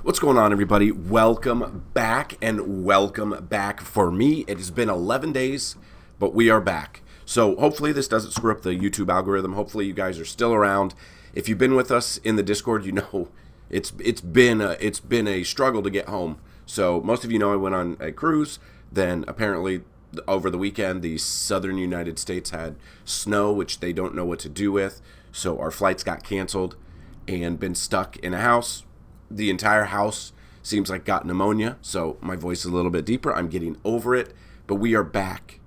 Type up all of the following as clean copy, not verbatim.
What's going on, everybody? Welcome back for me. It has been 11 days, but we are back. So hopefully this doesn't screw up the YouTube algorithm. Hopefully you guys are still around. If you've been with us in the Discord, you know it's been a struggle to get home. So most of you know I went on a cruise. Then apparently over the weekend, the southern United States had snow, which they don't know what to do with. So our flights got canceled and been stuck in a house. The entire house seems like got pneumonia, so my voice is a little bit deeper. I'm getting over it, but we are back,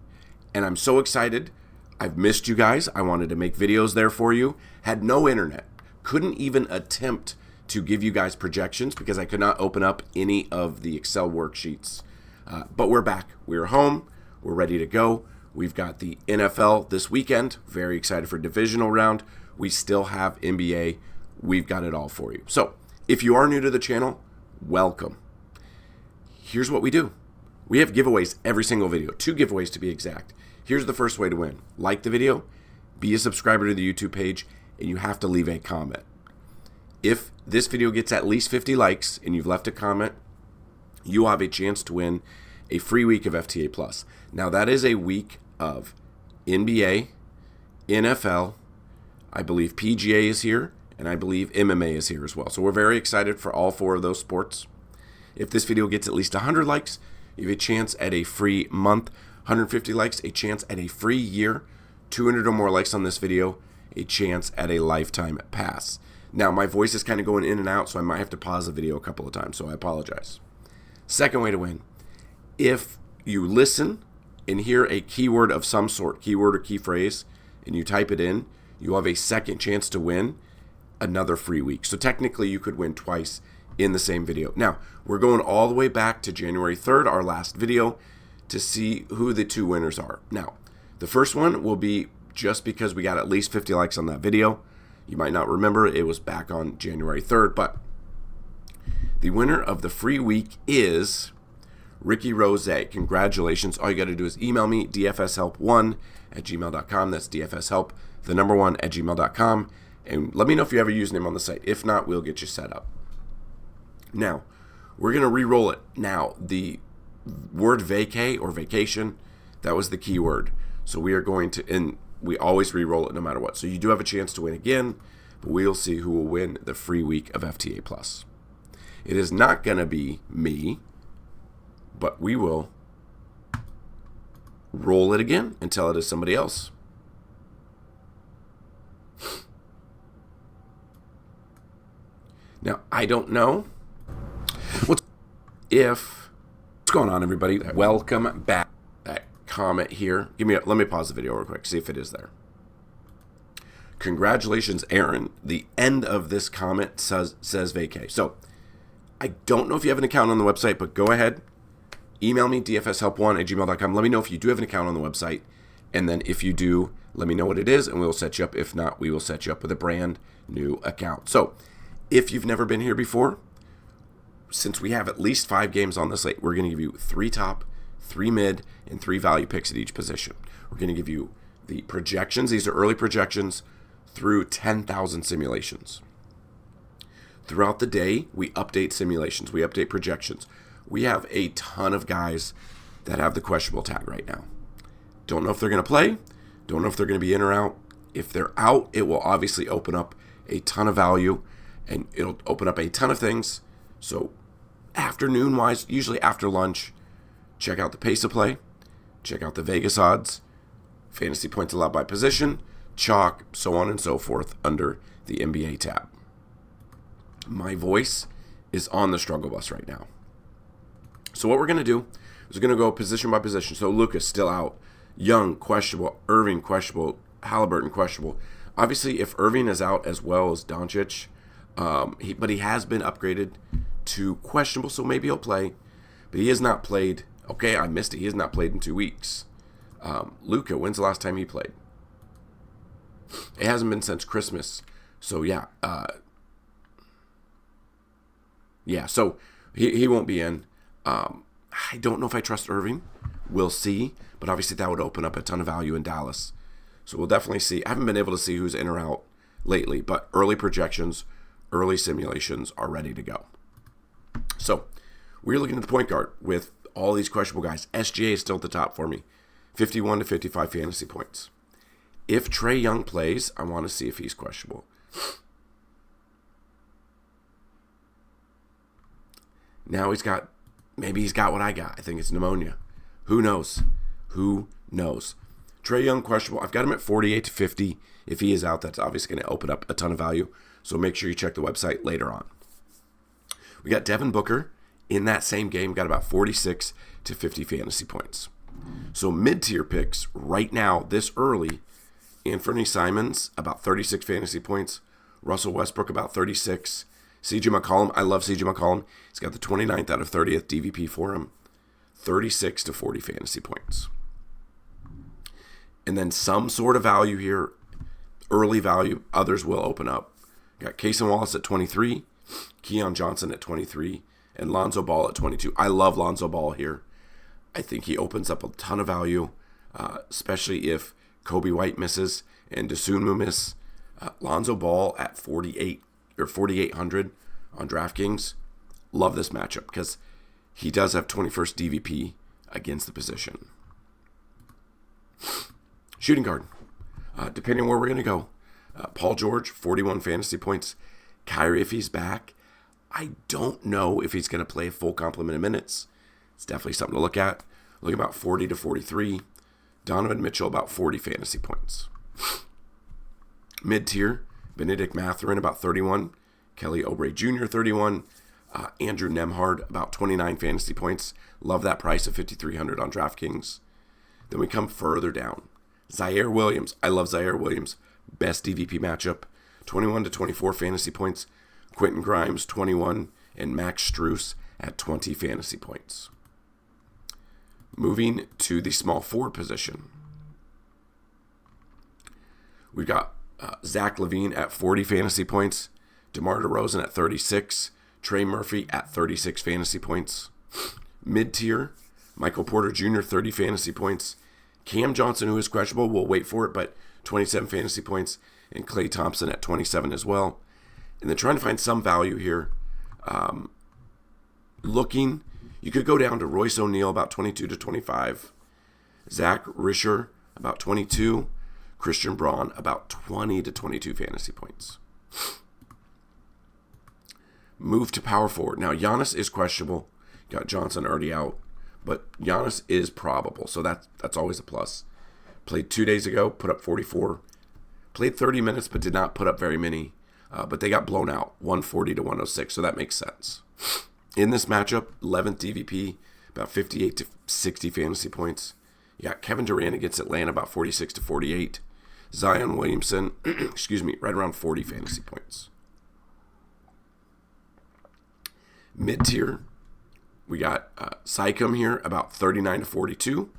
and I'm so excited. I've missed you guys. I wanted to make videos there for you. Had no internet. Couldn't even attempt to give you guys projections because I could not open up any of the Excel worksheets. But we're back. We're home. We're ready to go. We've got the NFL this weekend. Very excited for divisional round. We still have NBA. We've got it all for you. So if you are new to the channel, welcome. Here's what we do. We have giveaways every single video. 2 giveaways to be exact. Here's the first way to win. Like the video, be a subscriber to the YouTube page, and you have to leave a comment. If this video gets at least 50 likes and you've left a comment, you will have a chance to win a free week of FTA Plus. Now that is a week of NBA, NFL, I believe PGA is here, and I believe MMA is here as well. So we're very excited for all 4 of those sports. If this video gets at least 100 likes, you have a chance at a free month. 150 likes, a chance at a free year. 200 or more likes on this video, a chance at a lifetime pass. Now, my voice is kind of going in and out, so I might have to pause the video a couple of times, so I apologize. Second way to win. If you listen and hear a keyword of some sort, keyword or key phrase, and you type it in, you have a second chance to win another free week. So technically you could win twice in the same video. Now, we're going all the way back to January 3rd, our last video, to see who the 2 winners are. Now, the first one will be just because we got at least 50 likes on that video. You might not remember, it was back on January 3rd, but the winner of the free week is Ricky Rose. Congratulations. All you got to do is email me, dfshelp1@gmail.com. That's dfshelp, the number 1@gmail.com. And let me know if you have a username on the site. If not, we'll get you set up. Now, we're going to re-roll it. Now, the word vacay or vacation, that was the key word. So we are going to, and we always re-roll it no matter what. So you do have a chance to win again, but we'll see who will win the free week of FTA Plus. It is not going to be me, but we will roll it again until it is somebody else. Now, I don't know what's going on, everybody. Welcome back. That comment here. Let me pause the video real quick, see if it is there. Congratulations, Aaron. The end of this comment says vacay. So I don't know if you have an account on the website, but go ahead. Email me, dfshelp1@gmail.com. Let me know if you do have an account on the website. And then if you do, let me know what it is, and we'll set you up. If not, we will set you up with a brand new account. So if you've never been here before, since we have at least 5 games on the slate, we're going to give you 3 top, 3 mid, and 3 value picks at each position. We're going to give you the projections. These are early projections through 10,000 simulations. Throughout the day, we update simulations. We update projections. We have a ton of guys that have the questionable tag right now. Don't know if they're going to play. Don't know if they're going to be in or out. If they're out, it will obviously open up a ton of value, and it'll open up a ton of things. So afternoon-wise, usually after lunch, check out the pace of play, check out the Vegas odds, fantasy points allowed by position, chalk, so on and so forth under the NBA tab. My voice is on the struggle bus right now. So what we're going to do is we're going to go position by position. So Luka's still out. Young, questionable. Irving, questionable. Halliburton, questionable. Obviously, if Irving is out as well as Doncic, but he has been upgraded to questionable, so maybe he'll play. But he has not played. Okay, I missed it. He has not played in 2 weeks. Luka, when's the last time he played? It hasn't been since Christmas. So, yeah. So he won't be in. I don't know if I trust Irving. We'll see. But obviously that would open up a ton of value in Dallas. So we'll definitely see. I haven't been able to see who's in or out lately, but early projections, early simulations are ready to go. So we're looking at the point guard with all these questionable guys. SGA is still at the top for me, 51 to 55 fantasy points. If Trae Young plays, I want to see if he's questionable. Now maybe he's got what I got. I think it's pneumonia. Who knows? Who knows? Trae Young, questionable. I've got him at 48 to 50. If he is out, that's obviously going to open up a ton of value. So make sure you check the website later on. We got Devin Booker in that same game, got about 46 to 50 fantasy points. So mid-tier picks right now, this early, Anthony Simons, about 36 fantasy points. Russell Westbrook, about 36. CJ McCollum, I love CJ McCollum. He's got the 29th out of 30th DVP for him. 36 to 40 fantasy points. And then some sort of value here, early value, others will open up. Got Cason Wallace at 23, Keon Johnson at 23, and Lonzo Ball at 22. I love Lonzo Ball here. I think he opens up a ton of value, especially if Kobe White misses and Dosunmu miss. Lonzo Ball at 48 or 4,800 on DraftKings. Love this matchup because he does have 21st DVP against the position. Shooting guard, depending on where we're going to go. Paul George, 41 fantasy points. Kyrie, if he's back, I don't know if he's going to play a full complement of minutes. It's definitely something to look at. Look about 40 to 43. Donovan Mitchell, about 40 fantasy points. Mid-tier, Benedict Mathurin, about 31. Kelly Oubre Jr., 31. Andrew Nembhard, about 29 fantasy points. Love that price of $5,300 on DraftKings. Then we come further down. Zaire Williams. I love Zaire Williams. Best DVP matchup. 21 to 24 fantasy points. Quentin Grimes, 21. And Max Strus at 20 fantasy points. Moving to the small forward position. We've got Zach LaVine at 40 fantasy points. DeMar DeRozan at 36. Trey Murphy at 36 fantasy points. Mid-tier, Michael Porter Jr., 30 fantasy points. Cam Johnson, who is questionable, we'll wait for it, but 27 fantasy points. And Klay Thompson at 27 as well. And then trying to find some value here. You could go down to Royce O'Neal, about 22 to 25. Zach Risher, about 22. Christian Braun, about 20 to 22 fantasy points. Move to power forward. Now, Giannis is questionable. Got Johnson already out. But Giannis is probable, so that's always a plus. Played 2 days ago, put up 44. Played 30 minutes, but did not put up very many. But they got blown out, 140 to 106, so that makes sense. In this matchup, 11th DVP, about 58 to 60 fantasy points. You got Kevin Durant against Atlanta, about 46 to 48. Zion Williamson, right around 40 fantasy points. Mid-tier, we got Sycam here, about 39 to 42.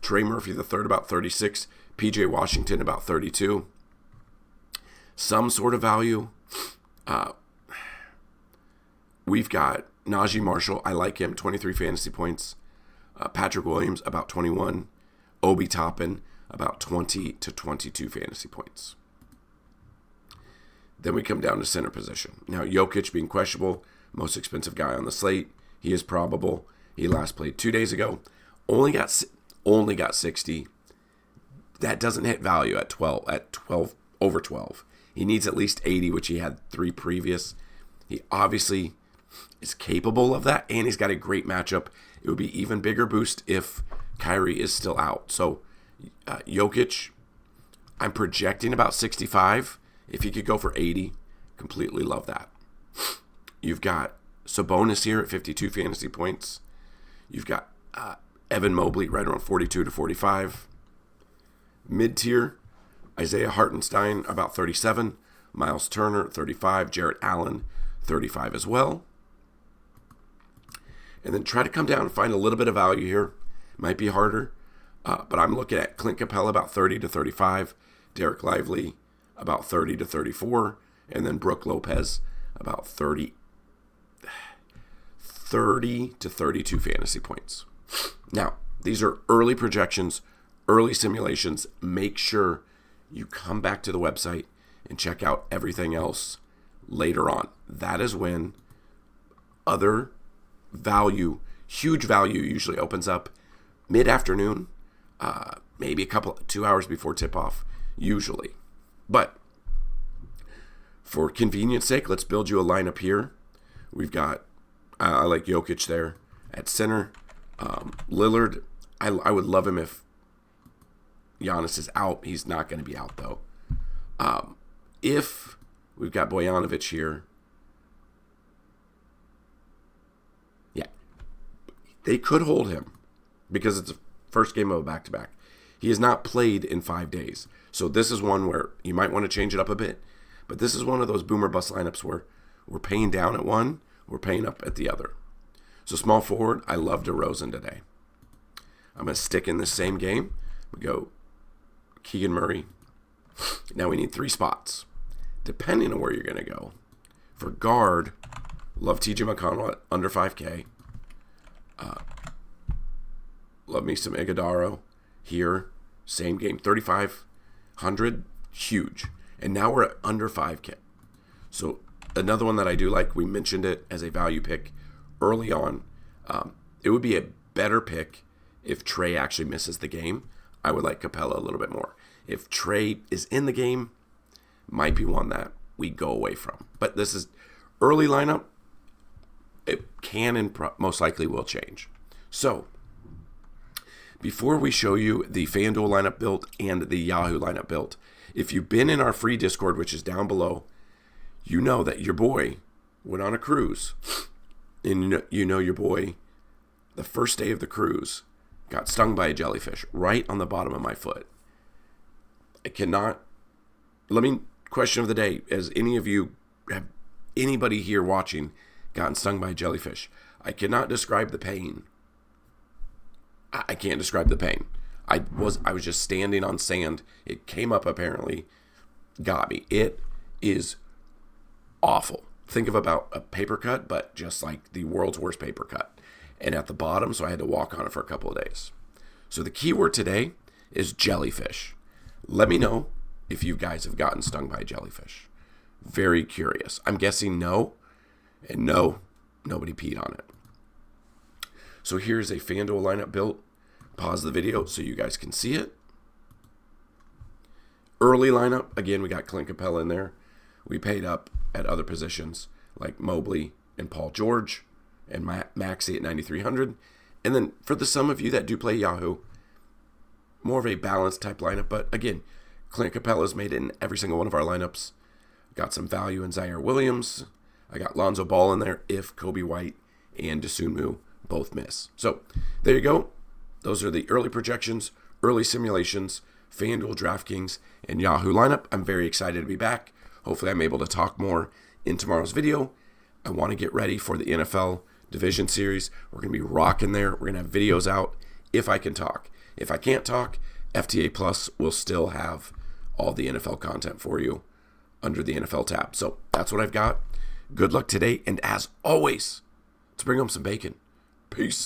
Trey Murphy III, about 36. PJ Washington, about 32. Some sort of value. We've got Najee Marshall. I like him, 23 fantasy points. Patrick Williams, about 21. Obi Toppin, about 20 to 22 fantasy points. Then we come down to center position. Now, Jokic being questionable, most expensive guy on the slate. He is probable. He last played 2 days ago. Only got 60. That doesn't hit value at 12 over 12. He needs at least 80, which he had 3 previous. He obviously is capable of that, and he's got a great matchup. It would be even bigger boost if Kyrie is still out. So Jokic, I'm projecting about 65. If he could go for 80, completely love that. You've got Sabonis here at 52 fantasy points. You've got Evan Mobley right around 42 to 45. Mid-tier, Isaiah Hartenstein about 37. Miles Turner 35. Jarrett Allen 35 as well. And then try to come down and find a little bit of value here. Might be harder, but I'm looking at Clint Capella about 30 to 35. Derek Lively about 30 to 34. And then Brook Lopez about 30 to 32 fantasy points. Now, these are early projections, early simulations. Make sure you come back to the website and check out everything else later on. That is when other value, huge value usually opens up mid-afternoon, maybe 2 hours before tip-off, usually. But for convenience sake, let's build you a lineup here. We've got, I like Jokic there at center. Lillard, I would love him if Giannis is out. He's not going to be out, though. If we've got Bojanovic here, yeah, they could hold him because it's the first game of a back-to-back. He has not played in 5 days. So this is one where you might want to change it up a bit. But this is one of those boomer bust lineups where we're paying down at one, we're paying up at the other. So small forward, I love DeRozan today. I'm going to stick in the same game. We go Keegan Murray. Now we need 3 spots, depending on where you're going to go. For guard, love TJ McConnell at under 5K. Love me some Iguodala here. Same game, 3,500, huge. And now we're at under 5K. So another one that I do like, we mentioned it as a value pick early on. It would be a better pick if Trey actually misses the game. I would like Capella a little bit more. If Trey is in the game, might be one that we go away from. But this is early lineup. It can and most likely will change. So before we show you the FanDuel lineup built and the Yahoo lineup built, if you've been in our free Discord, which is down below, you know that your boy went on a cruise. And you know your boy, the first day of the cruise, got stung by a jellyfish right on the bottom of my foot. I cannot... question of the day. Has any of you, have anybody here watching gotten stung by a jellyfish? I cannot describe the pain. I can't describe the pain. I was just standing on sand. It came up apparently, got me. It is awful. Think of about a paper cut, but just like the world's worst paper cut. And at the bottom, so I had to walk on it for a couple of days. So the keyword today is jellyfish. Let me know if you guys have gotten stung by a jellyfish. Very curious. I'm guessing no, and no, nobody peed on it. So here's a FanDuel lineup built. Pause the video so you guys can see it. Early lineup, again, we got Clint Capella in there. We paid up at other positions like Mobley and Paul George and Maxey at 9,300. And then for the some of you that do play Yahoo, more of a balanced type lineup. But again, Clint Capella's made it in every single one of our lineups. Got some value in Zaire Williams. I got Lonzo Ball in there if Kobe White and Dosunmu both miss. So there you go. Those are the early projections, early simulations, FanDuel, DraftKings, and Yahoo lineup. I'm very excited to be back. Hopefully I'm able to talk more in tomorrow's video. I want to get ready for the NFL Division Series. We're going to be rocking there. We're going to have videos out if I can talk. If I can't talk, FTA Plus will still have all the NFL content for you under the NFL tab. So that's what I've got. Good luck today. And as always, let's bring home some bacon. Peace.